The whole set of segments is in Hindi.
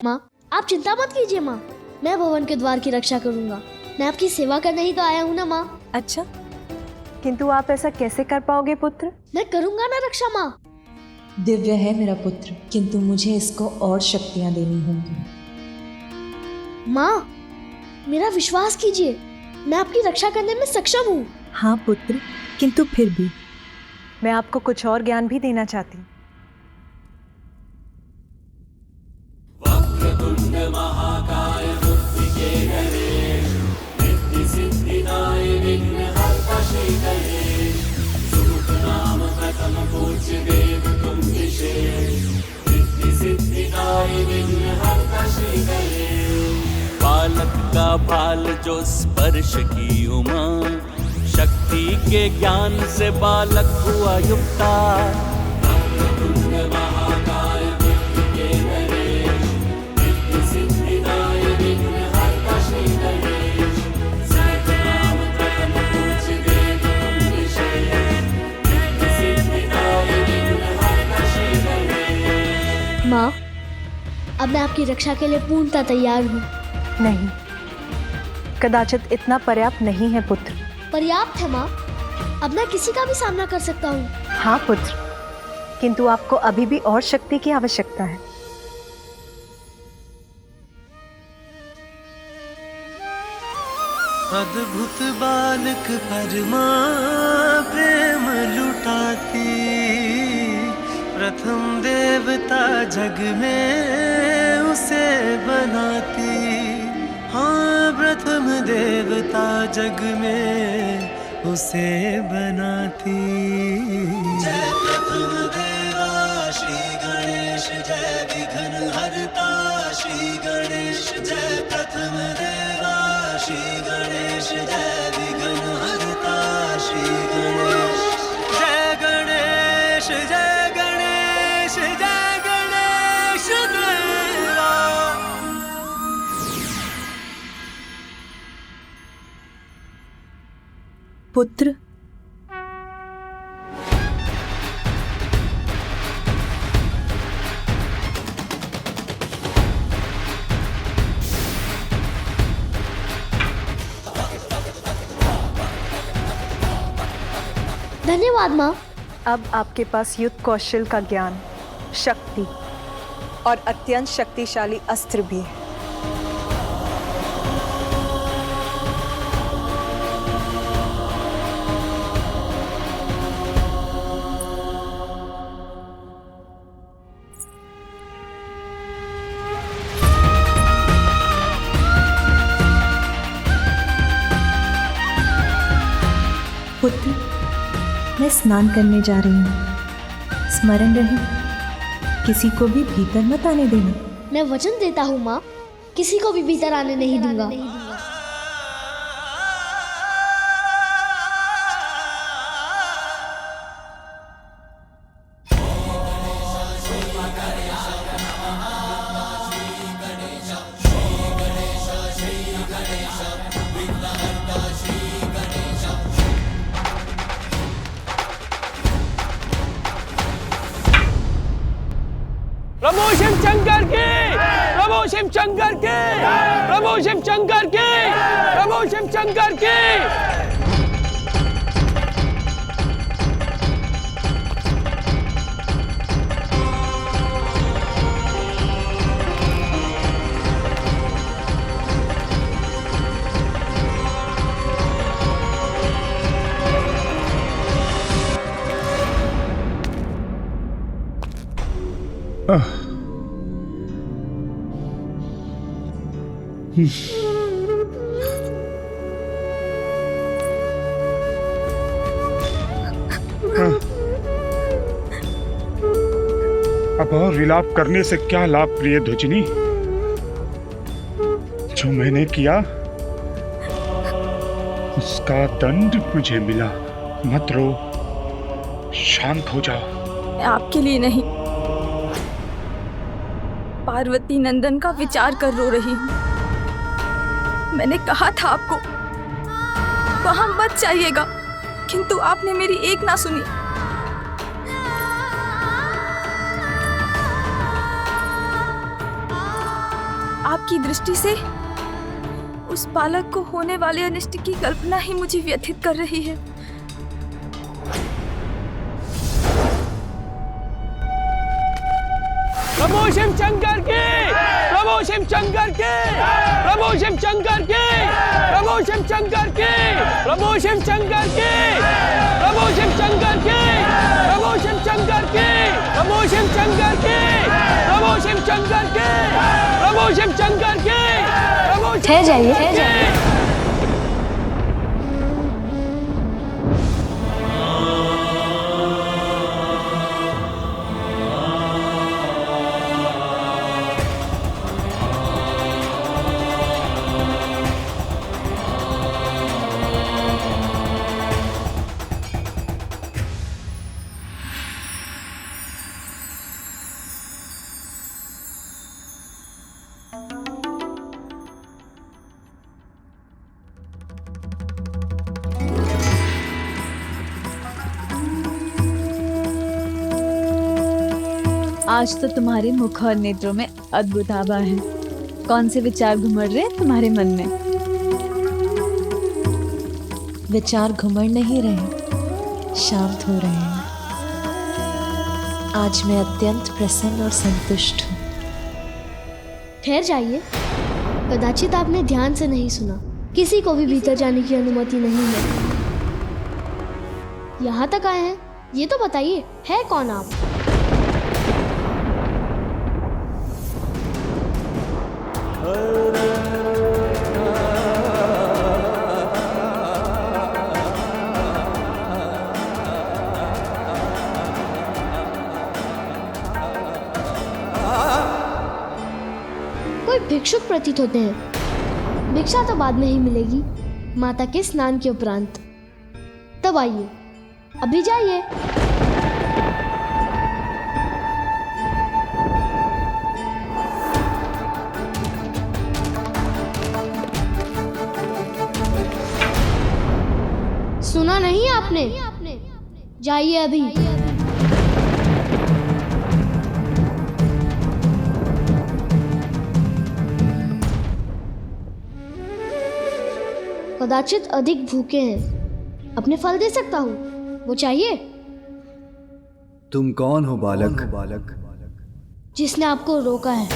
माँ, आप चिंता मत कीजिए माँ, मैं भवन के द्वार की रक्षा करूंगा। मैं आपकी सेवा करने ही तो आया हूँ ना माँ। अच्छा, किंतु आप ऐसा कैसे कर पाओगे पुत्र? मैं करूंगा ना रक्षा माँ। दिव्य है मेरा पुत्र, किंतु मुझे इसको और शक्तियां देनी होंगी। माँ, मेरा विश्वास कीजिए, मैं आपकी रक्षा करने में सक्षम हूँ। हाँ पुत्र, किंतु फिर भी मैं आपको कुछ और ज्ञान भी देना चाहती हूँ। बालक का भाल जो स्पर्श की उमा, शक्ति के ज्ञान से बालक हुआ युक्ता। माँ, अब मैं आपकी रक्षा के लिए पूर्णतः तैयार हूँ। नहीं, कदाचित इतना पर्याप्त नहीं है पुत्र। पर्याप्त है माँ, अब मैं किसी का भी सामना कर सकता हूँ। हाँ पुत्र, किंतु आपको अभी भी और शक्ति की आवश्यकता है। अद्भुत बालक परमा प्रेम लुटाती, प्रथम देवता जग में उसे बनाती। हाँ, प्रथम देवता जग में उसे बनाती। जय प्रथम देवा श्री गणेश, जय विघ्न हरता श्री गणेश। जय प्रथम देवा श्री गणेश, जय विघ्न हरता श्री गणेश। जय गणेश, जय गणेश, जय गणेश देवा। पुत्र, धन्यवाद माँ। अब आपके पास युद्ध कौशल का ज्ञान, शक्ति और अत्यंत शक्तिशाली अस्त्र भी है। पुत्र, मैं स्नान करने जा रही हूँ। स्मरण रहे, किसी को भी भीतर मत आने देना। मैं वचन देता हूँ माँ, किसी को भी भीतर आने नहीं दूंगा। प्रभु शिव शंकर की, प्रभु शिव शंकर की, प्रभु शिव शंकर की, प्रभु शिव शंकर की। अब और विलाप करने से क्या लाभ प्रिय ध्वजिनी? जो मैंने किया उसका दंड मुझे मिला। मत रो, शांत हो जाओ। मैं आपके लिए नहीं, पार्वती नंदन का विचार कर रो रही हूँ। मैंने कहा था आपको वहां मत जाइएगा, किंतु आपने मेरी एक ना सुनी। आपकी दृष्टि से उस बालक को होने वाले अनिष्ट की कल्पना ही मुझे व्यथित कर रही है। प्रभु शिव शंकर की, प्रभु शिव शंकर की, प्रभु शिव शंकर की, प्रभु शिव शंकर की, प्रभु शिव शंकर की, प्रभु शिव शंकर की, प्रभु शिव शंकर की, प्रभु शिव शंकर की, प्रभु शिव शंकर की, प्रभु शिव शंकर की, प्रभु ठहर जाइए। आज तो तुम्हारे मुख और नेत्रों में अद्भुत आभा है। कौन से विचार घुमड़ रहे हैं तुम्हारे मन में? विचार घुमड़ नहीं रहे, शांत हो रहे हैं। आज मैं अत्यंत प्रसन्न और संतुष्ट हूँ। ठहर जाइए। कदाचित आपने ध्यान से नहीं सुना। किसी को भी भीतर जाने की अनुमति नहीं है। यहाँ तक आए हैं, ये तो बताइए, है कौन आप? कोई भिक्षुक प्रतीत होते हैं। भिक्षा तो बाद में ही मिलेगी, माता के स्नान के उपरांत। तब आइए, अभी जाइए। सुना नहीं आपने? जाइए अभी। कदाचित अधिक भूखे हैं। अपने फल दे सकता हूँ, वो चाहिए? तुम कौन हो बालक? जिसने आपको रोका है।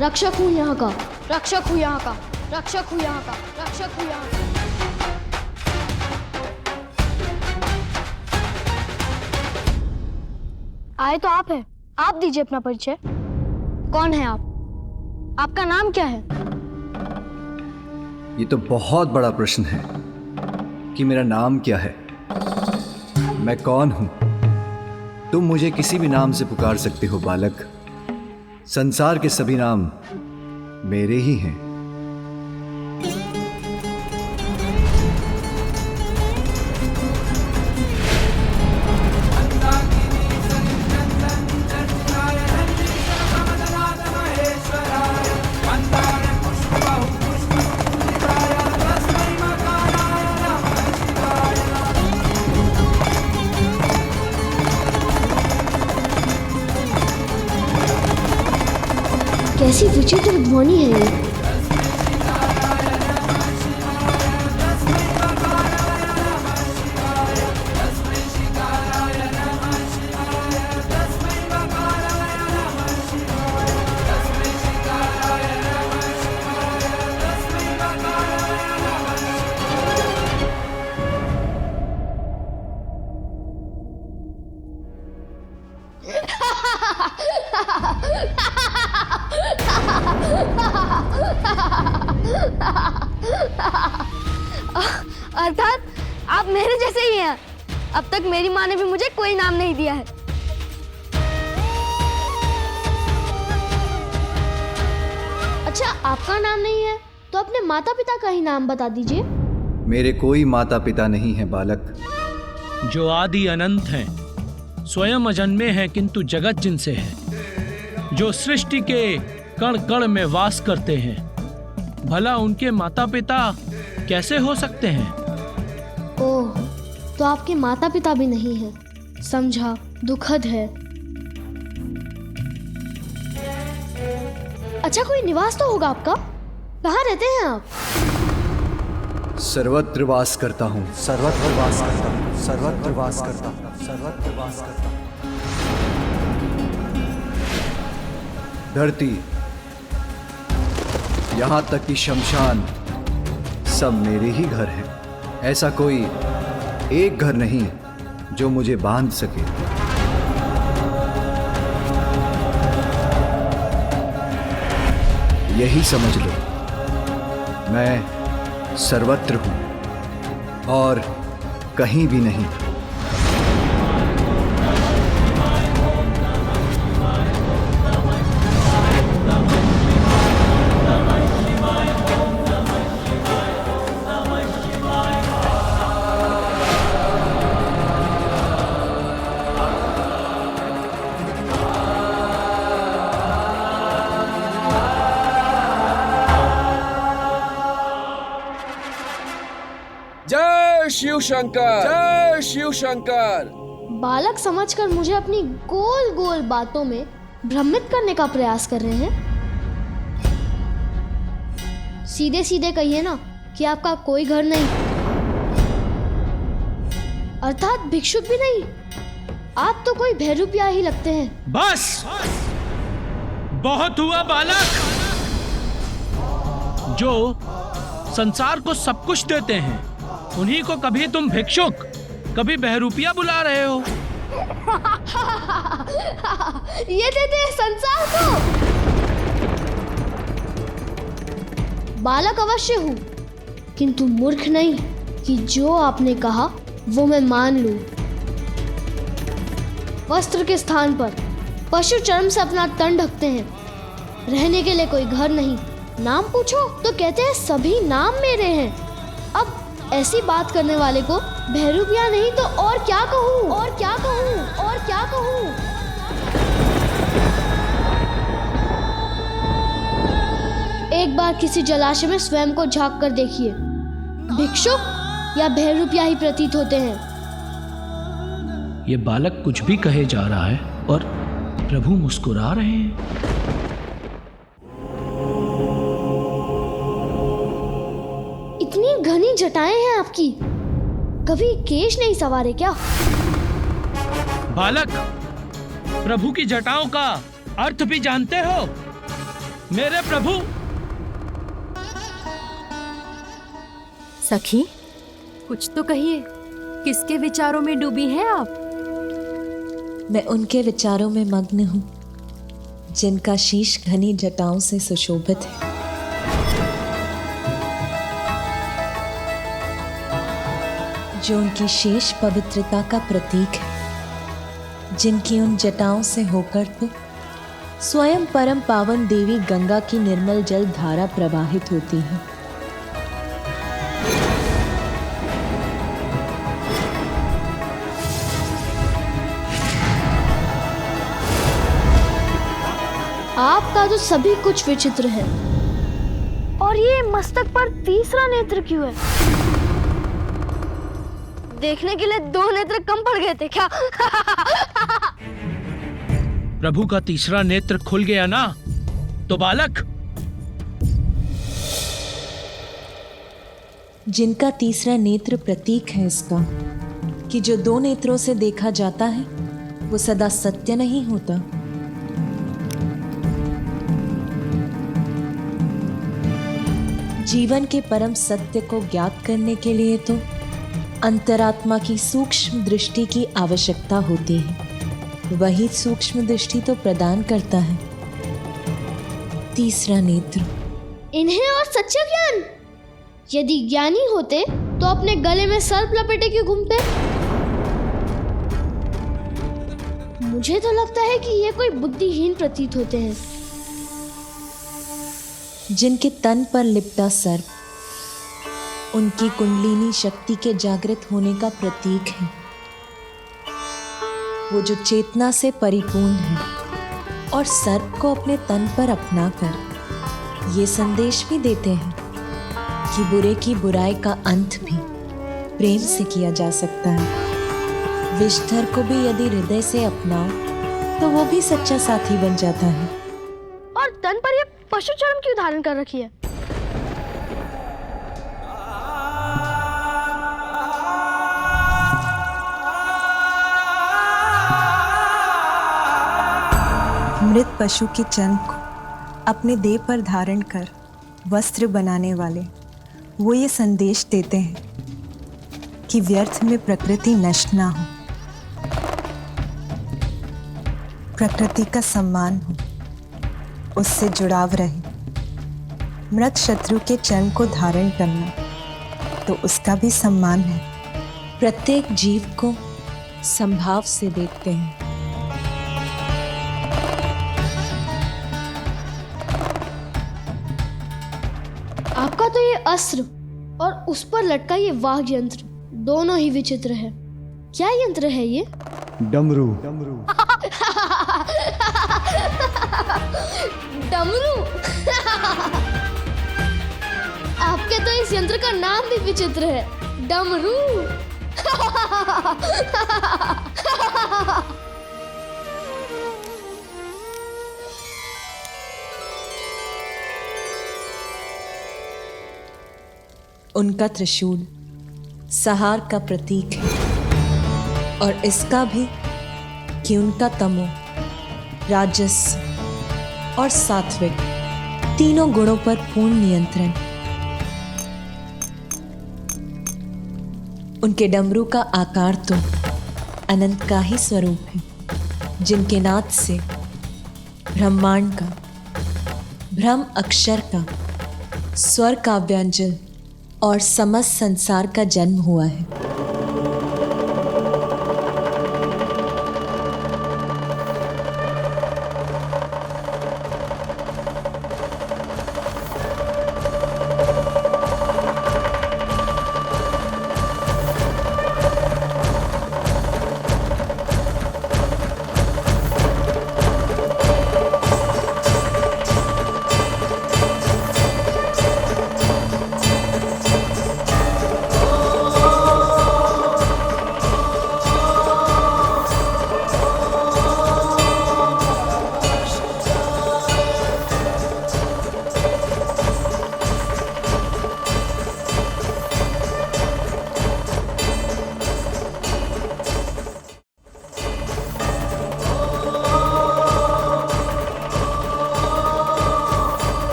रक्षक हूँ यहाँ का, रक्षक हूँ यहाँ का, रक्षक हूँ यहाँ का, रक्षक हूँ यहाँ का। आए तो आप हैं। आप दीजिए अपना परिचय। कौन है आप? आपका नाम क्या है? ये तो बहुत बड़ा प्रश्न है कि मेरा नाम क्या है। मैं कौन हूं? तुम मुझे किसी भी नाम से पुकार सकते हो बालक। संसार के सभी नाम मेरे ही हैं। कैसी विचित्र ध्वनि है ये। अर्थात आप मेरे जैसे ही हैं। अब तक मेरी माँ ने भी मुझे कोई नाम नहीं दिया है। अच्छा, आपका नाम नहीं है तो अपने माता पिता का ही नाम बता दीजिए। मेरे कोई माता पिता नहीं है बालक। जो आदि अनंत हैं, स्वयं अजन्मे हैं किंतु जगत जिनसे है, जो सृष्टि के कण कण में वास करते हैं, भला उनके माता पिता कैसे हो सकते हैं? ओह, तो आपके माता पिता भी नहीं हैं। समझा, दुखद है। अच्छा, कोई निवास तो होगा आपका? कहाँ रहते हैं आप? सर्वत्र वास करता हूँ। सर्वत्र वास करता हूँ, सर्वत्र वास करता हूँ, सर्वत्र वास करता हूँ। धरती, यहाँ तक कि शमशान, सब मेरे ही घर हैं। ऐसा कोई एक घर नहीं जो मुझे बांध सके। यही समझ लो, मैं सर्वत्र हूं और कहीं भी नहीं। जय शिव शंकर, जय शिव शंकर। बालक समझकर मुझे अपनी गोल गोल बातों में भ्रमित करने का प्रयास कर रहे हैं। सीधे सीधे कहिए ना कि आपका कोई घर नहीं, अर्थात भिक्षुक भी नहीं। आप तो कोई भैरूपिया ही लगते हैं। बस, बहुत हुआ बालक। जो संसार को सब कुछ देते हैं, उन्हीं को कभी तुम भिक्षुक, कभी बहरूपिया बुला रहे हो। ये देते हैं संसार को। बालक अवश्य हूँ, किंतु मूर्ख नहीं कि जो आपने कहा वो मैं मान लूं। वस्त्र के स्थान पर पशु चर्म से अपना तन ढकते हैं। रहने के लिए कोई घर नहीं। नाम पूछो तो कहते हैं सभी नाम मेरे हैं। अब ऐसी बात करने वाले को बहरूपिया नहीं तो और क्या कहूँ, और क्या कहूँ, और क्या कहूँ। एक बार किसी जलाशय में स्वयं को झांक कर देखिए, भिक्षुक या बहरूपिया ही प्रतीत होते हैं। ये बालक कुछ भी कहे जा रहा है और प्रभु मुस्कुरा रहे हैं। इतनी घनी जटाएं हैं आपकी, कभी केश नहीं सवारे क्या? बालक, प्रभु की जटाओं का अर्थ भी जानते हो? मेरे प्रभु। सखी, कुछ तो कहिए, किसके विचारों में डूबी हैं आप? मैं उनके विचारों में मग्न हूँ जिनका शीश घनी जटाओं से सुशोभित है। जो उनकी शेष पवित्रता का प्रतीक है, जिनकी उन जटाओं से होकर तो स्वयं परम पावन देवी गंगा की निर्मल जल धारा प्रवाहित होती है। आपका तो सभी कुछ विचित्र है। और ये मस्तक पर तीसरा नेत्र क्यों है? देखने के लिए दो नेत्र कम पड़ गए थे क्या? प्रभु का तीसरा नेत्र खुल गया ना, तो बालक। जिनका तीसरा नेत्र प्रतीक है इसका कि जो दो नेत्रों से देखा जाता है वो सदा सत्य नहीं होता। जीवन के परम सत्य को ज्ञात करने के लिए तो अंतरात्मा की सूक्ष्म दृष्टि की आवश्यकता होती है। वही सूक्ष्म दृष्टि तो प्रदान करता है तीसरा नेत्र। इन्हें और सच्चा ज्ञान? यदि ज्ञानी होते तो अपने गले में सर्प लपेटे क्यों घूमते? मुझे तो लगता है कि ये कोई बुद्धिहीन प्रतीत होते हैं। जिनके तन पर लिपटा सर्प उनकी कुंडलिनी शक्ति के जागृत होने का प्रतीक है। वो जो चेतना से परिपूर्ण है और सर्प को अपने तन पर अपनाकर ये संदेश भी देते हैं कि बुरे की बुराई का अंत भी प्रेम से किया जा सकता है। विषधर को भी यदि हृदय से अपनाओ तो वो भी सच्चा साथी बन जाता है। और तन पर ये पशु चर्म क्यों धारण कर रखी है? मृत पशु के चर्म को अपने देह पर धारण कर वस्त्र बनाने वाले वो ये संदेश देते हैं कि व्यर्थ में प्रकृति नष्ट ना हो, प्रकृति का सम्मान हो, उससे जुड़ाव रहे। मृत शत्रु के चर्म को धारण करना तो उसका भी सम्मान है। प्रत्येक जीव को संभाव से देखते हैं। आपका तो ये अस्त्र और उस पर लटका ये वाघ यंत्र दोनों ही विचित्र है। क्या यंत्र है ये? डमरू। डमरू। आपके तो इस यंत्र का नाम भी विचित्र है, डमरू। उनका त्रिशूल सहार का प्रतीक है और इसका भी कि उनका तमो, राजस और सात्विक तीनों गुणों पर पूर्ण नियंत्रण। उनके डमरू का आकार तो अनंत का ही स्वरूप है, जिनके नाद से ब्रह्मांड का, ब्रह्म अक्षर का, स्वर का व्यंजन और समस्त संसार का जन्म हुआ है।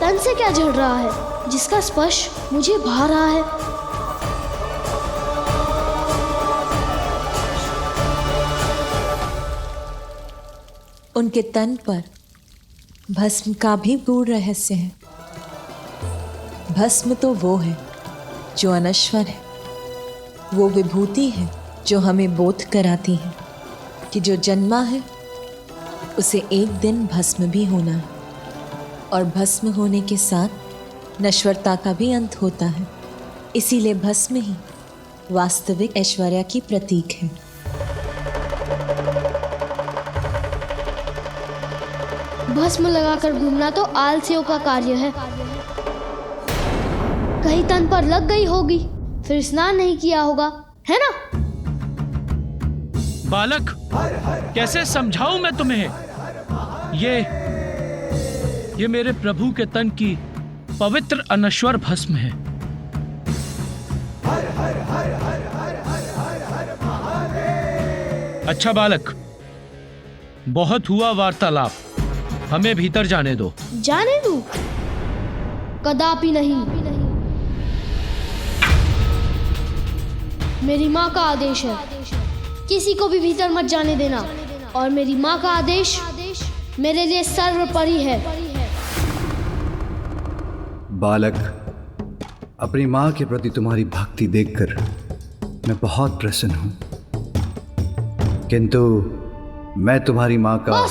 तन से क्या झड़ रहा है जिसका स्पर्श मुझे भा रहा है? उनके तन पर भस्म का भी गूढ़ रहस्य है। भस्म तो वो है जो अनश्वर है, वो विभूति है जो हमें बोध कराती है कि जो जन्मा है उसे एक दिन भस्म भी होना है, और भस्म होने के साथ नश्वरता का भी अंत होता है। इसीलिए भस्म ही वास्तविक ऐश्वर्य की प्रतीक है। भस्म लगाकर घूमना तो आलसियों का कार्य है। कहीं तन पर लग गई होगी, फिर स्नान नहीं किया होगा, है ना? बालक, कैसे समझाऊं मैं तुम्हें? ये मेरे प्रभु के तन की पवित्र अनश्वर भस्म है। अच्छा बालक, बहुत हुआ वार्तालाप, हमें भीतर जाने दो। जाने दो? कदापि नहीं। मेरी माँ का आदेश है किसी को भी भीतर मत जाने देना। और मेरी माँ का आदेश मेरे लिए सर्वोपरि है। बालक, अपनी माँ के प्रति तुम्हारी भक्ति देखकर मैं बहुत प्रसन्न हूँ, किंतु मैं तुम्हारी माँ का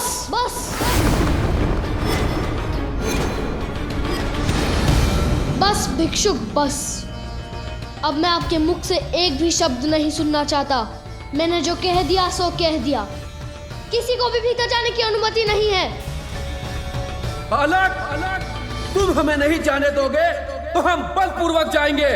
बस भिक्षुक, बस। अब मैं आपके मुख से एक भी शब्द नहीं सुनना चाहता। मैंने जो कह दिया सो कह दिया। किसी को भी भीतर जाने की अनुमति नहीं है। बालक, तुम हमें नहीं जाने दोगे तो हम बलपूर्वक जाएंगे।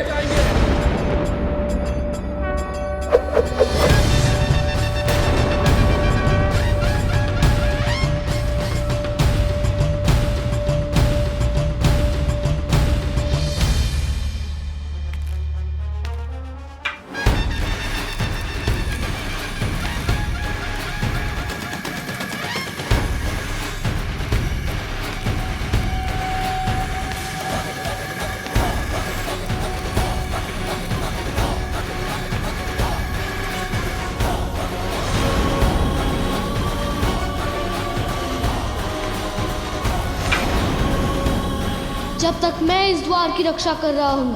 जब तक मैं इस द्वार की रक्षा कर रहा हूँ,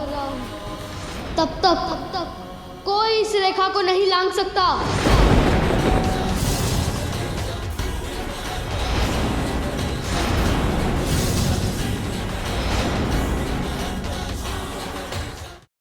तब तक कोई इस रेखा को नहीं लांघ सकता।